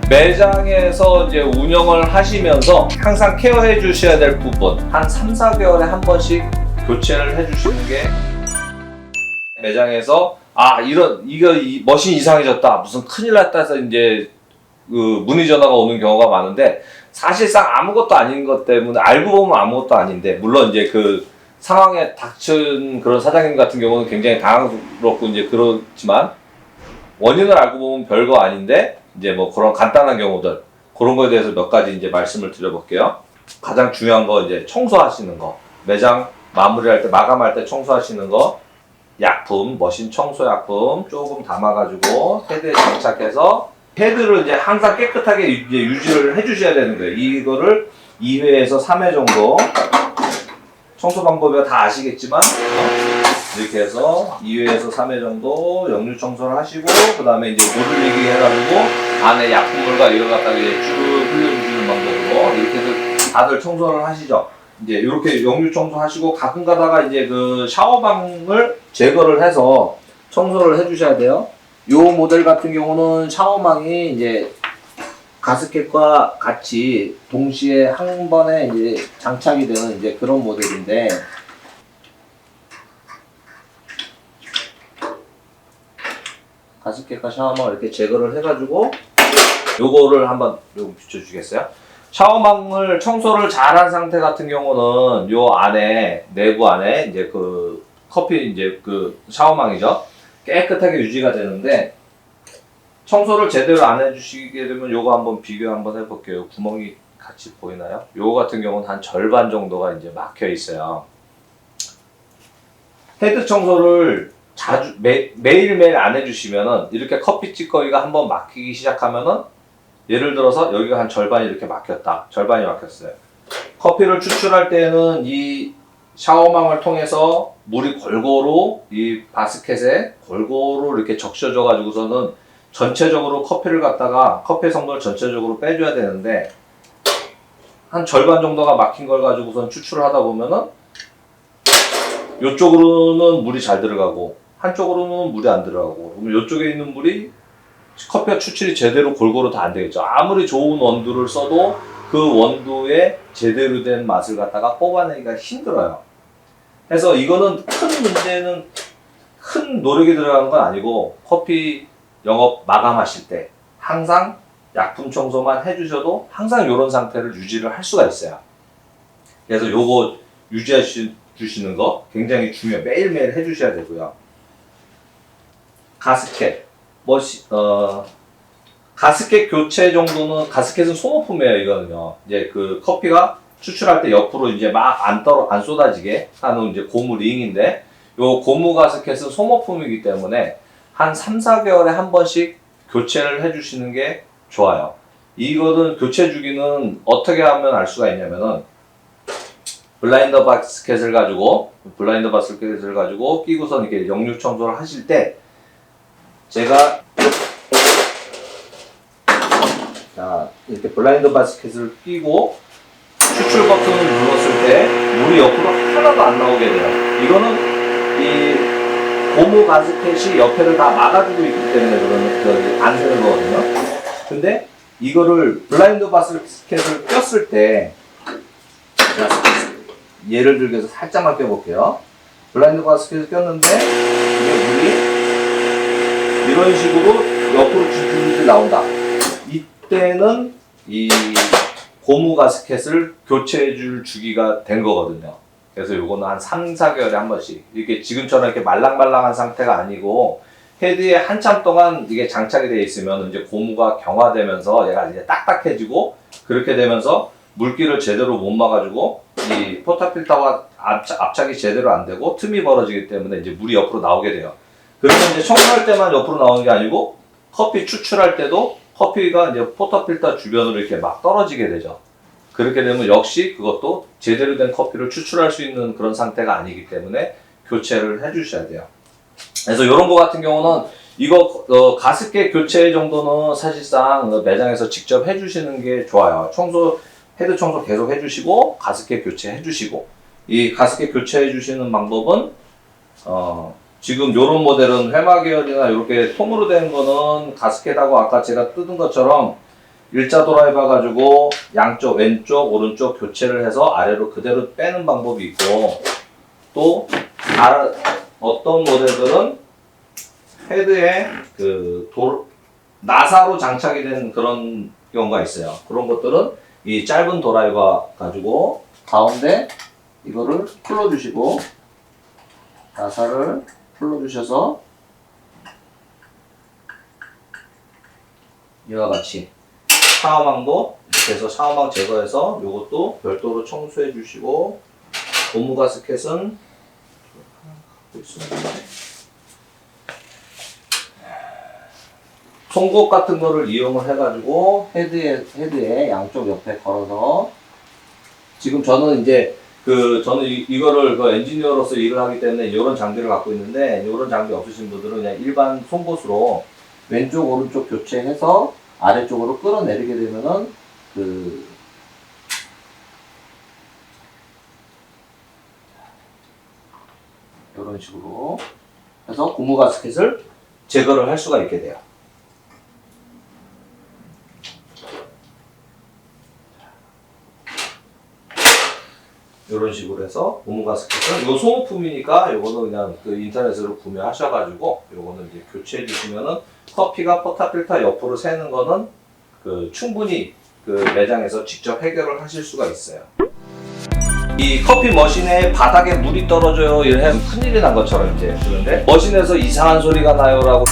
매장에서 이제 운영을 하시면서 항상 케어해 주셔야 될 부분 한 3, 4개월에 한 번씩 교체를 해 주시는 게 매장에서 이거 머신 이상해졌다 무슨 큰일 났다 해서 이제 그 문의 전화가 오는 경우가 많은데 사실상 아무것도 아닌 것 때문에 알고 보면 아무것도 아닌데 물론 이제 그 상황에 닥친 그런 사장님 같은 경우는 굉장히 당황스럽고 이제 그렇지만 원인을 알고 보면 별거 아닌데 이제 뭐 그런 간단한 경우들 그런 거에 대해서 몇 가지 이제 말씀을 드려볼게요. 가장 중요한 거 이제 청소하시는 거 매장 마무리할 때 마감할 때 청소하시는 거 약품 머신 청소 약품 조금 담아가지고 헤드에 장착해서 헤드를 이제 항상 깨끗하게 이제 유지를 해주셔야 되는 거예요. 이거를 2회에서 3회 정도 청소 방법이 다 아시겠지만 이렇게 해서 2회에서 3회 정도 역류 청소를 하시고 그 다음에 이제 물을 리기 해가지고 안에 약품물과 이걸 갖다가 이제 쭉 흘려주시는 방법으로 이렇게 해서 다들 청소를 하시죠. 이제 이렇게 역류 청소하시고 가끔 가다가 이제 그 샤워방을 제거를 해서 청소를 해주셔야 돼요. 이 모델 같은 경우는 샤워망이 이제 가스켓과 같이 동시에 한 번에 이제 장착이 되는 이제 그런 모델인데 가스켓과 샤워망을 이렇게 제거를 해가지고 요거를 한번 비춰주겠어요? 샤워망을 청소를 잘한 상태 같은 경우는 요 안에 내부 안에 이제 그 커피 이제 그 샤워망이죠 깨끗하게 유지가 되는데 청소를 제대로 안 해주시게 되면 요거 한번 비교 한번 해볼게요. 구멍이 같이 보이나요? 요거 같은 경우는 한 절반 정도가 이제 막혀 있어요. 헤드 청소를 매일매일 안 해주시면은 이렇게 커피 찌꺼기가 한번 막히기 시작하면은 예를 들어서 여기가 한 절반이 이렇게 막혔다. 절반이 막혔어요. 커피를 추출할 때는 이 샤워망을 통해서 물이 골고루 이 바스켓에 골고루 이렇게 적셔져 가지고서는 전체적으로 커피를 갖다가 커피의 성분을 전체적으로 빼줘야 되는데 한 절반 정도가 막힌 걸 가지고선 추출을 하다 보면은 이쪽으로는 물이 잘 들어가고 한쪽으로는 물이 안 들어가고 그러면 이쪽에 있는 물이 커피가 추출이 제대로 골고루 다 안 되겠죠. 아무리 좋은 원두를 써도 그 원두에 제대로 된 맛을 갖다가 뽑아내기가 힘들어요. 그래서 이거는 큰 노력이 들어가는 건 아니고 커피 영업 마감하실 때 항상 약품 청소만 해주셔도 항상 이런 상태를 유지를 할 수가 있어요. 그래서 요거 유지해 주시는 거 굉장히 중요해요. 매일매일 해주셔야 되고요. 가스켓 가스켓 교체 정도는 가스켓은 소모품이에요. 이거는요. 이제 그 커피가 추출할 때 옆으로 이제 막 안 쏟아지게 하는 이제 고무 링인데 요 고무 가스켓은 소모품이기 때문에 한 3, 4개월에 한 번씩 교체를 해주시는 게 좋아요. 이거는 교체 주기는 어떻게 하면 알 수가 있냐면은 블라인드 바스켓을 가지고 끼고선 이렇게 역류 청소를 하실 때 제가 자 이렇게 블라인드 바스켓을 끼고 추출 버튼을 눌렀을 때 물이 옆으로 하나도 안 나오게 돼요. 이거는 이 고무 가스켓이 옆에를 다 막아주고 있기 때문에 그러면 안 새는 거거든요. 근데 이거를 블라인드 바스켓을 꼈을 때 예를 들어서 살짝만 껴볼게요. 블라인드 바스켓을 꼈는데 이게 물이 이런 식으로 옆으로 줄줄 나온다. 이때는 이 고무 가스켓을 교체해 줄 주기가 된 거거든요. 그래서 요거는 한 3, 4개월에 한 번씩 이렇게 지금처럼 이렇게 말랑말랑한 상태가 아니고 헤드에 한참 동안 이게 장착이 되어 있으면 이제 고무가 경화되면서 얘가 이제 딱딱해지고 그렇게 되면서 물기를 제대로 못 막아주고 이 포타필터가 압착이 제대로 안 되고 틈이 벌어지기 때문에 이제 물이 옆으로 나오게 돼요. 그러면 이제 청소할 때만 옆으로 나오는 게 아니고 커피 추출할 때도 커피가 이제 포터필터 주변으로 이렇게 막 떨어지게 되죠. 그렇게 되면 역시 그것도 제대로 된 커피를 추출할 수 있는 그런 상태가 아니기 때문에 교체를 해주셔야 돼요. 그래서 이런 거 같은 경우는 이거 가습기 교체 정도는 사실상 매장에서 직접 해주시는 게 좋아요. 헤드 청소 계속 해주시고 가습기 교체 해주시고 이 가습기 교체해 주시는 방법은 지금 요런 모델은 회마 계열이나 이렇게 통으로 된 거는 가스켓하고 아까 제가 뜯은 것처럼 일자 드라이버 가지고 양쪽 왼쪽 오른쪽 교체를 해서 아래로 그대로 빼는 방법이 있고, 또 어떤 모델들은 헤드에 나사로 장착이 된 그런 경우가 있어요. 그런 것들은 이 짧은 드라이버 가지고 가운데 이거를 풀어주시고, 나사를 풀어주셔서 이와 같이 샤워망도 이렇게 해서 샤워망 제거해서 이것도 별도로 청소해 주시고, 고무 가스켓은 송곳 같은 거를 이용을 해가지고 헤드에 양쪽 옆에 걸어서, 지금 저는 이제 저는 이거를 엔지니어로서 일을 하기 때문에 이런 장비를 갖고 있는데, 이런 장비 없으신 분들은 그냥 일반 송곳으로 왼쪽 오른쪽 교체해서 아래쪽으로 끌어내리게 되면은 이런 식으로 해서 고무 가스켓을 제거를 할 수가 있게 돼요. 이런 식으로 해서 고무 가스켓은 요 소모품이니까 요거는 그냥 인터넷으로 구매하셔가지고 요거는 이제 교체해 주시면은, 커피가 포타필터 옆으로 새는 거는 충분히 매장에서 직접 해결을 하실 수가 있어요. 이 커피 머신에 바닥에 물이 떨어져요 이래 큰일이 난 것처럼 이제, 그런데 머신에서 이상한 소리가 나요라고